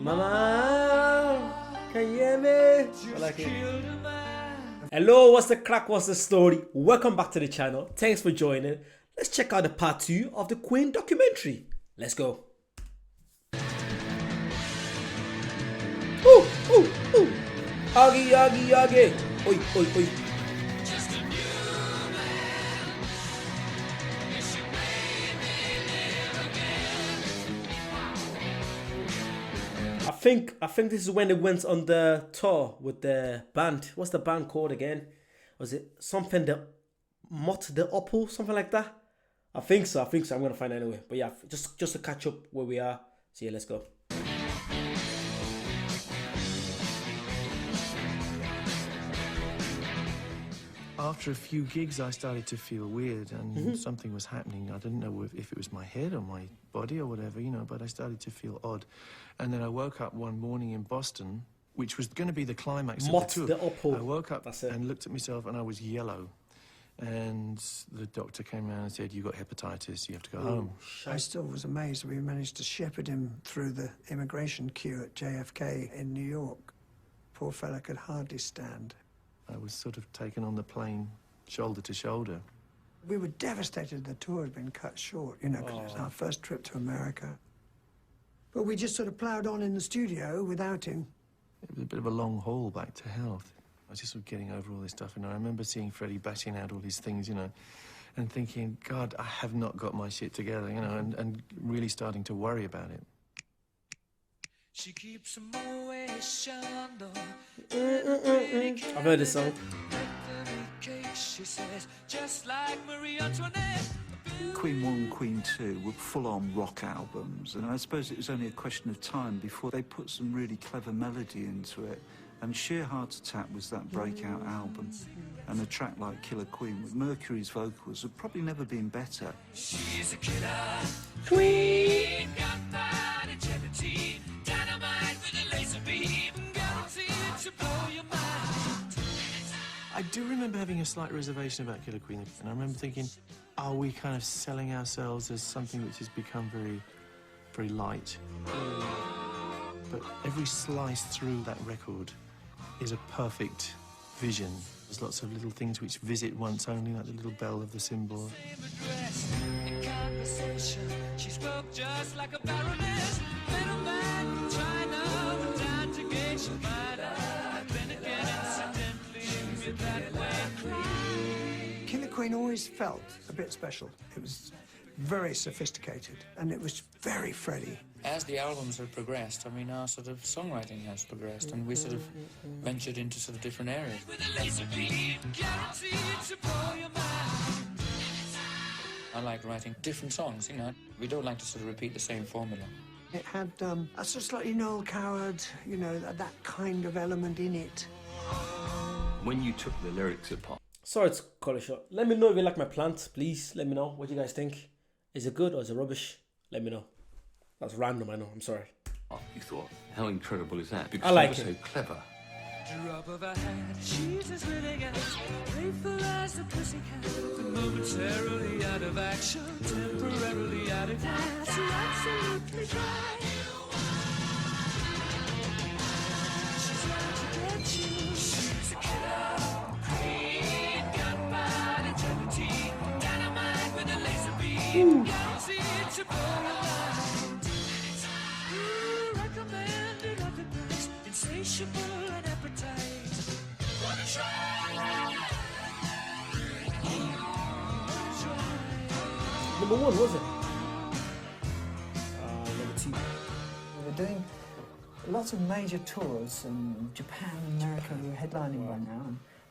Mama, can you hear me? I like it. Hello, what's the crack? What's the story? Welcome back to the channel. Thanks for joining. Let's check out the part 2 of the Queen documentary. Let's go. Ooh, ooh, ooh. Yagi, yagi, yagi. Oi, oi, oi. I think this is when they went on the tour with the band. What's the band called again? Was it something the Mott the Opal, something like that? I think so. I'm gonna find it anyway. But yeah, just to catch up where we are. So yeah, let's go. After a few gigs, I started to feel weird and something was happening. I didn't know if it was my head or my body or whatever, you know, but I started to feel odd. And then I woke up one morning in Boston, which was going to be the climax of the tour. The Opal. I woke up and looked at myself and I was yellow. And the doctor came around and said, "You've got hepatitis, you have to go home." I still was amazed that we managed to shepherd him through the immigration queue at JFK in New York. Poor fella could hardly stand. I was sort of taken on the plane, shoulder to shoulder. We were devastated the tour had been cut short, you know, because it was our first trip to America. But we just sort of ploughed on in the studio without him. It was a bit of a long haul back to health. I was just sort of getting over all this stuff, and I remember seeing Freddie batting out all his things, you know, and thinking, God, I have not got my shit together, you know, and really starting to worry about it. She keeps a I've heard this song. She says, just like Marie Antoinette. Queen 1, Queen 2 were full-on rock albums, and I suppose it was only a question of time before they put some really clever melody into it. And Sheer Heart Attack was that breakout album. And a track like Killer Queen with Mercury's vocals have probably never been better. She's a killer queen, gunpowder gelatine, dynamite with a laser beam, guaranteed to blow your mind. I do remember having a slight reservation about Killer Queen, and I remember thinking, are we kind of selling ourselves as something which has become very, very light? But every slice through that record is a perfect vision. There's lots of little things which visit once only, like the little bell of the cymbal. She spoke just like a baroness. Middleman from China went down to gauge your mind. Then again, incidentally, you're that way. Killer Queen always felt a bit special. It was very sophisticated, and it was very Freddie. As the albums have progressed, I mean, our sort of songwriting has progressed, and we sort of ventured into sort of different areas. With a laser beam, guaranteed to blow your mind. I like writing different songs, you know. We don't like to sort of repeat the same formula. It had a sort of slightly Noel Coward, you know, that kind of element in it. When you took the lyrics apart. Sorry to call it short. Let me know if you like my plant, please. Let me know what you guys think. Is it good or is it rubbish? Let me know. That's random, I know. I'm sorry. You thought, how incredible is that? Because I like they were it. so clever. Drop of a hat, she's as willing as playful as the pussycat. Momentarily out of action, temporarily out of gas. So absolutely dry. She's out to get you. She's a killer queen, gunpowder gelatine, dynamite with a laser beam, guaranteed to blow your mind. Recommended at the price, insatiable and appetite. Wanna try? Number 1, was it? Number 2. We were doing lots of major tours in Japan and America. We were headlining by now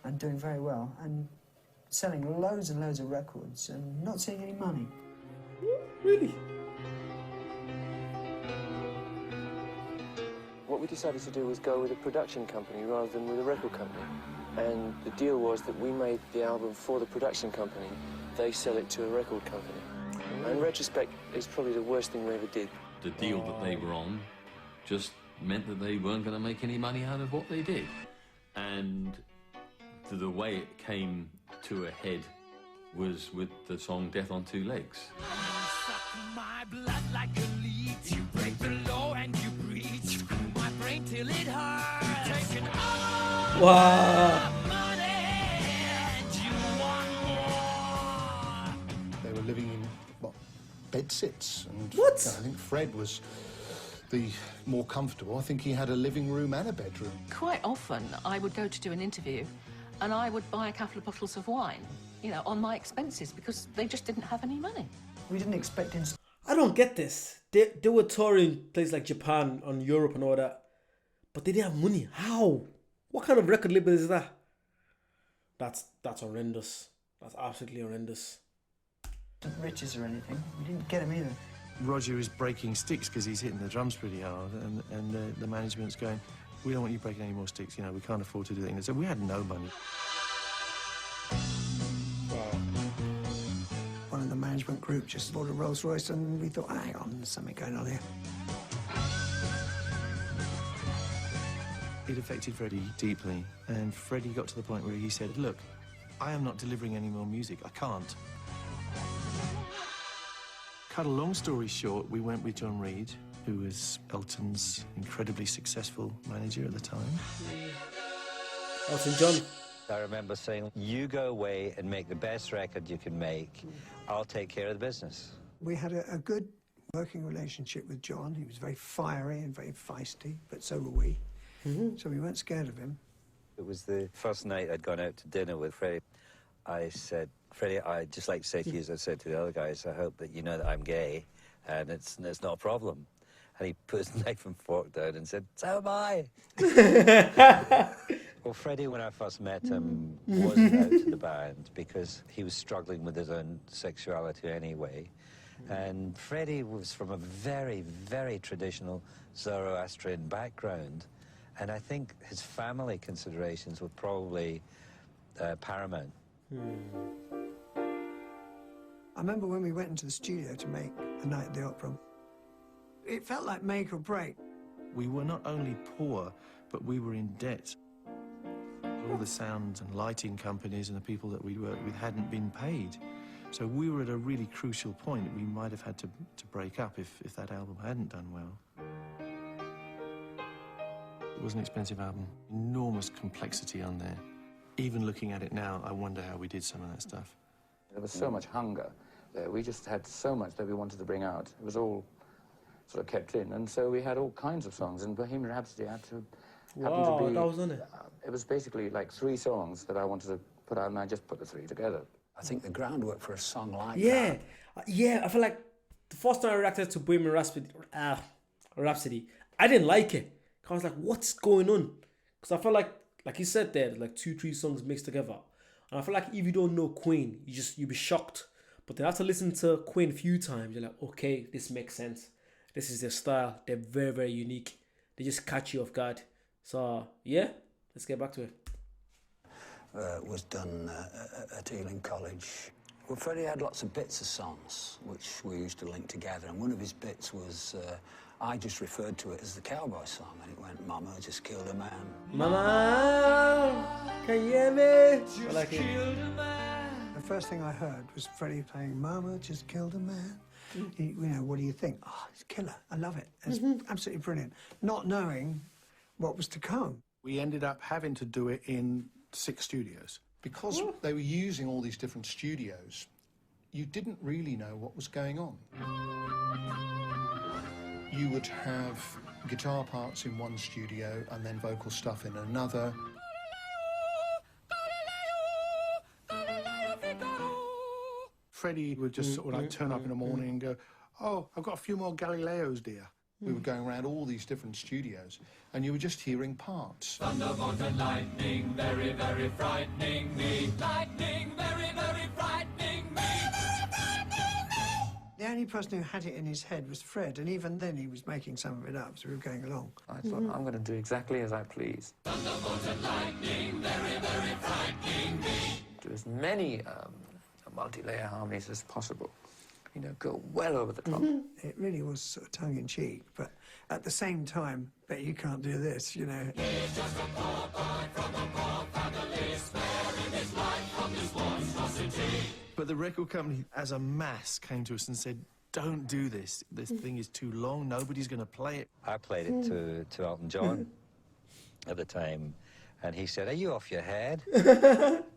and doing very well and selling loads and loads of records and not seeing any money. Really? What we decided to do was go with a production company rather than with a record company. And the deal was that we made the album for the production company. They sell it to a record company. In retrospect, it's probably the worst thing we ever did. The deal that they were on just meant that they weren't going to make any money out of what they did. And the way it came to a head was with the song Death on Two Legs. Suck my blood like a leech. You break the law and you breach. Wow. They were living in, what, bed-sits. And What? I think Fred was the more comfortable. I think he had a living room and a bedroom. Quite often, I would go to do an interview and I would buy a couple of bottles of wine, you know, on my expenses because they just didn't have any money. We didn't expect him. I don't get this. They were touring places like Japan and Europe and all that, but they didn't have money. How? What kind of record label is that? That's horrendous. That's absolutely horrendous. Riches or anything. We didn't get him either. Roger is breaking sticks because he's hitting the drums pretty hard, and the management's going, we don't want you breaking any more sticks, you know, we can't afford to do that. So we had no money. One of the management group just bought a Rolls Royce, and we thought, hang on, there's something going on here. It affected Freddie deeply, and Freddie got to the point where he said, look, I am not delivering any more music, I can't. Cut a long story short, we went with John Reid, who was Elton's incredibly successful manager at the time. Elton John. I remember saying, you go away and make the best record you can make. I'll take care of the business. We had a good working relationship with John. He was very fiery and very feisty, but so were we. So we weren't scared of him. It was the first night I'd gone out to dinner with Freddie. I said, Freddie, I'd just like to say to you, as I said to the other guys, I hope that you know that I'm gay, and it's not a problem. And he put his knife and fork down and said, so am I. Well, Freddie, when I first met him, wasn't out to the band because he was struggling with his own sexuality anyway. And Freddie was from a very, very traditional Zoroastrian background. And I think his family considerations were probably paramount. I remember when we went into the studio to make A Night at the Opera. It felt like make or break. We were not only poor, but we were in debt. All the sound and lighting companies and the people that we worked with hadn't been paid. So we were at a really crucial point. We might have had to break up if that album hadn't done well. It was an expensive album. Enormous complexity on there. Even looking at it now, I wonder how we did some of that stuff. There was so much hunger there. We just had so much that we wanted to bring out. It was all sort of kept in, and so we had all kinds of songs, and Bohemian Rhapsody had to happen to be... that was on it. It was basically like 3 songs that I wanted to put out, and I just put the 3 together. I think the groundwork for a song like that... Yeah, I feel like the first time I reacted to Bohemian Rhapsody, I didn't like it. I was like, what's going on? Because I felt like you said there, like 2-3 songs mixed together. And I feel like if you don't know Queen, you'd be shocked. But then after listening to Queen a few times, you're like, okay, this makes sense. This is their style. They're very, very unique. They just catch you off guard. So, yeah, let's get back to it. was done at Ealing College. Well, Freddie had lots of bits of songs which we used to link together, and one of his bits was I just referred to it as the cowboy song, and it went, Mama just killed a man. Mama, can you hear me? I like it. The first thing I heard was Freddie playing Mama just killed a man. You know, what do you think? Oh, it's killer. I love it. It's absolutely brilliant. Not knowing what was to come. We ended up having to do it in 6 studios. Because they were using all these different studios, you didn't really know what was going on. You would have guitar parts in one studio and then vocal stuff in another. Freddie would just sort of like turn up in the morning and go, oh, I've got a few more Galileos, dear. We were going around all these different studios, and you were just hearing parts. Thunderbolt and lightning, very, very frightening me. Lightning, very, very frightening me. The only person who had it in his head was Fred, and even then he was making some of it up, so we were going along. I thought, I'm going to do exactly as I please. Thunderbolt and lightning, very, very frightening me. Do as many multi-layer harmonies as possible. You know, go well over the top. It really was sort of tongue-in-cheek, but at the same time, bet you can't do this, you know. He's just a poor boy from a poor family, sparing his life from this monstrosity. But the record company, as a mass, came to us and said, don't do this. This thing is too long. Nobody's going to play it. I played it to Elton John at the time, And he said, "Are you off your head?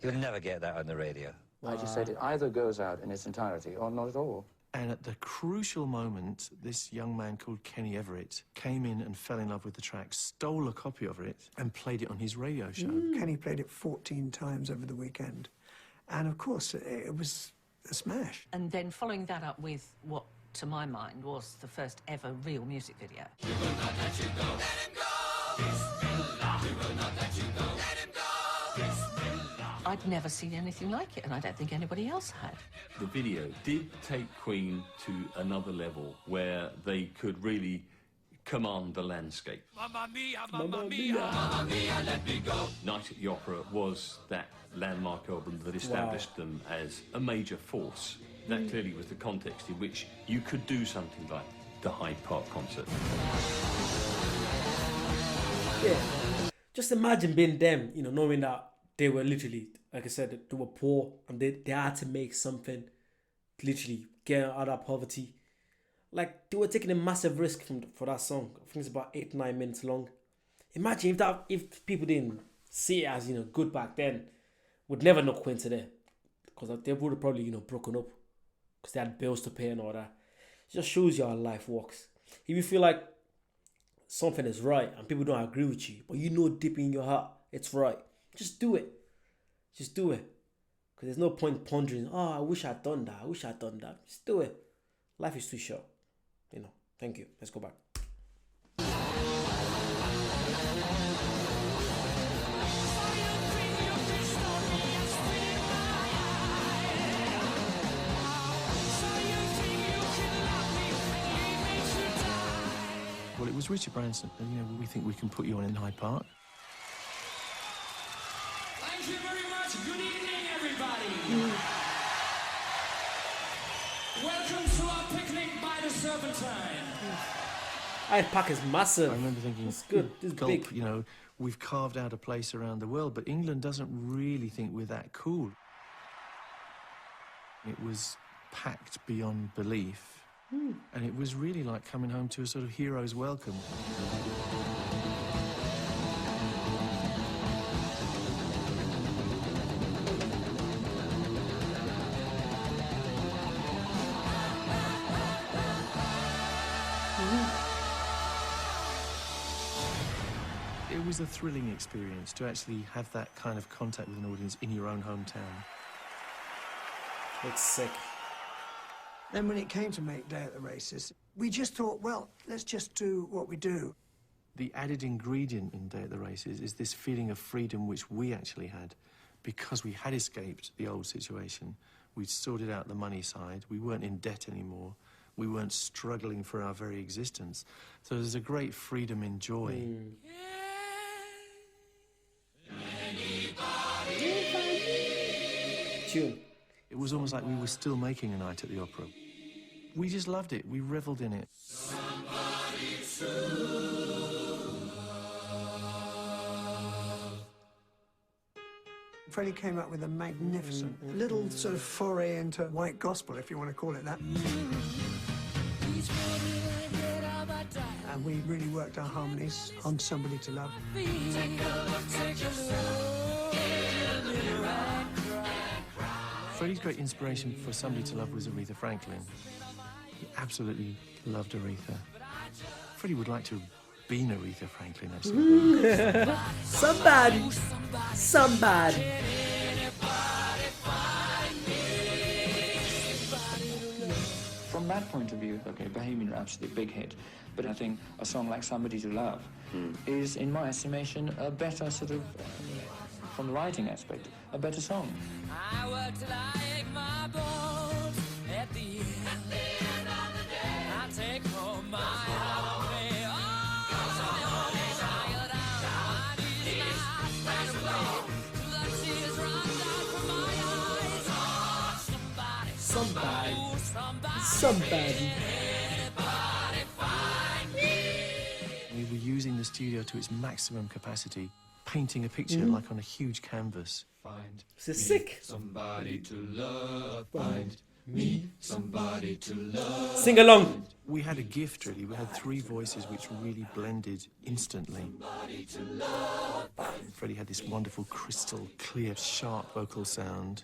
You'll never get that on the radio." I just said it either goes out in its entirety or not at all. And at the crucial moment, this young man called Kenny Everett came in and fell in love with the track, stole a copy of it, and played it on his radio show. Kenny played it 14 times over the weekend. And of course, it was a smash. And then following that up with what, to my mind, was the first ever real music video. I'd never seen anything like it, and I don't think anybody else had. The video did take Queen to another level where they could really command the landscape. Mamma mia, mamma mia, mamma mia, let me go. Night at the Opera was that landmark album that established them as a major force. That clearly was the context in which you could do something like the Hyde Park concert. Yeah. Just imagine being them, you know, knowing that they were literally, like I said, they were poor and they had to make something, literally get out of poverty. Like, they were taking a massive risk for that song. I think it's about 8-9 minutes long. Imagine if people didn't see it as, you know, good back then, would never know Queen today. Because they would have probably, you know, broken up. Because they had bills to pay and all that. It just shows you how life works. If you feel like something is right and people don't agree with you, but you know deep in your heart it's right, just do it. Just do it. Because there's no point pondering, oh, I wish I'd done that. I wish I'd done that. Just do it. Life is too short. You know. Thank you. Let's go back. Well, it was Richard Branson, and, you know, we think we can put you on in Hyde Park. Thank you very much. Good evening, everybody. Welcome to our picnic by the Serpentine. Hyde Park is massive. I remember thinking, it's good. This is gulp, big. you know, we've carved out a place around the world, but England doesn't really think we're that cool. It was packed beyond belief. And it was really like coming home to a sort of hero's welcome. It was a thrilling experience to actually have that kind of contact with an audience in your own hometown. It's sick. Then when it came to make Day at the Races, we just thought, well, let's just do what we do. The added ingredient in Day at the Races is this feeling of freedom which we actually had because we had escaped the old situation. We'd sorted out the money side. We weren't in debt anymore. We weren't struggling for our very existence. So there's a great freedom in joy. Tune. It was almost like we were still making a Night at the Opera. We just loved it. We revelled in it. Freddie came up with a magnificent little sort of foray into white gospel, if you want to call it that. And we really worked our harmonies on Somebody to Love. Freddie's great inspiration for Somebody to Love was Aretha Franklin. He absolutely loved Aretha. Freddie would like to have been Aretha Franklin, actually. Somebody. From that point of view, okay, Bohemian Rhapsody, big hit. But I think a song like Somebody to Love is, in my estimation, a better sort of, from the writing aspect, a better song. I worked like my bones at the end of the day. I take home my holiday. Somebody. We were using the studio to its maximum capacity, painting a picture like on a huge canvas. This is sick. Somebody to love, find somebody to love. Sing along. We had a gift, really. We had three voices which really blended instantly. Freddie had this wonderful, crystal clear, sharp vocal sound.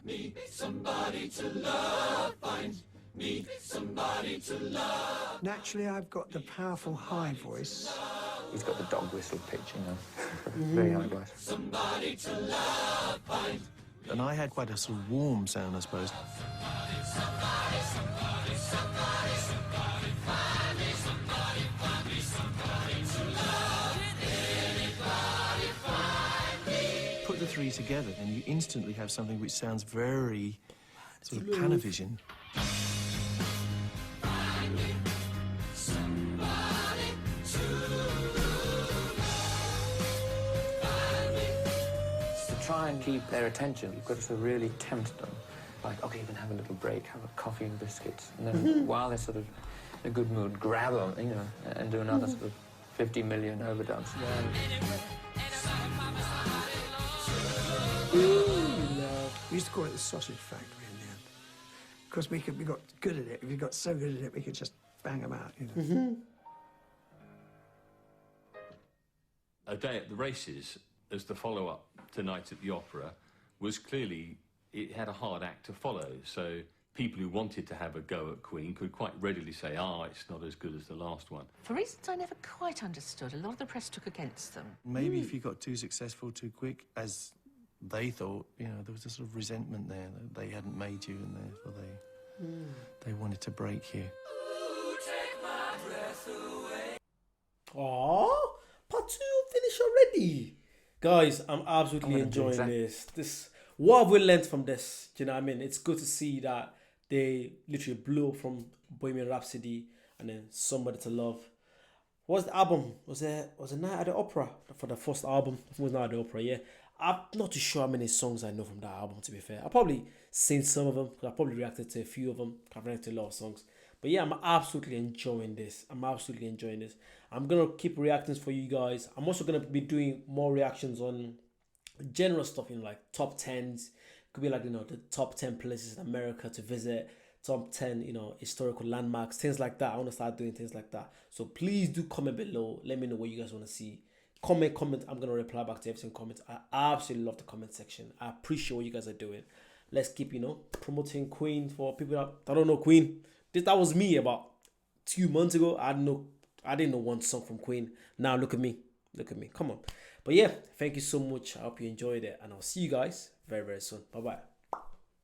Somebody to love, find me somebody to love. Naturally, I've got the powerful high voice. He's got the dog whistle pitch, you know. Very high voice. Somebody to love, find. And I had quite a sort of warm sound, I suppose. Put the three together and you instantly have something which sounds very sort of Panavision. Try and keep their attention. You've got to really tempt them. Like, okay, you can have a little break, have a coffee and biscuits. And then while they're sort of in a good mood, grab them, you know, and do another sort of 50 million overdubs. We used to call it the sausage factory in the end. Because we got good at it. We got so good at it, we could just bang them out, you know. A Day at the Races, as the follow-up to Night at the Opera, was clearly, it had a hard act to follow. So people who wanted to have a go at Queen could quite readily say, it's not as good as the last one. For reasons I never quite understood, a lot of the press took against them. Maybe if you got too successful too quick, as they thought, you know, there was a sort of resentment there that they hadn't made you, and therefore they wanted to break you. Aww, part 2 finished already. Guys, I'm absolutely I'm gonna do enjoying this. What have we learned from this? Do you know what I mean? It's good to see that they literally blew up from Bohemian Rhapsody and then Somebody to Love. What's the album? Was it Night at the Opera for the first album? I think it was Night at the Opera, yeah. I'm not too sure how many songs I know from that album, to be fair. I've probably seen some of them, because I probably reacted to a few of them. I've reacted to a lot of songs. But yeah, I'm absolutely enjoying this. I'm going to keep reacting for you guys. I'm also going to be doing more reactions on general stuff, you know, like top 10s. Could be like, you know, the top 10 places in America to visit, top 10, you know, historical landmarks, things like that. I want to start doing things like that. So please do comment below. Let me know what you guys want to see. Comment. I'm going to reply back to every single comment. I absolutely love the comment section. I appreciate what you guys are doing. Let's keep, you know, promoting Queen for people that don't know Queen. That was me about 2 months ago. I didn't know one song from Queen. Now look at me. Come on. But yeah, thank you so much. I hope you enjoyed it, and I'll see you guys very, very soon. Bye-bye.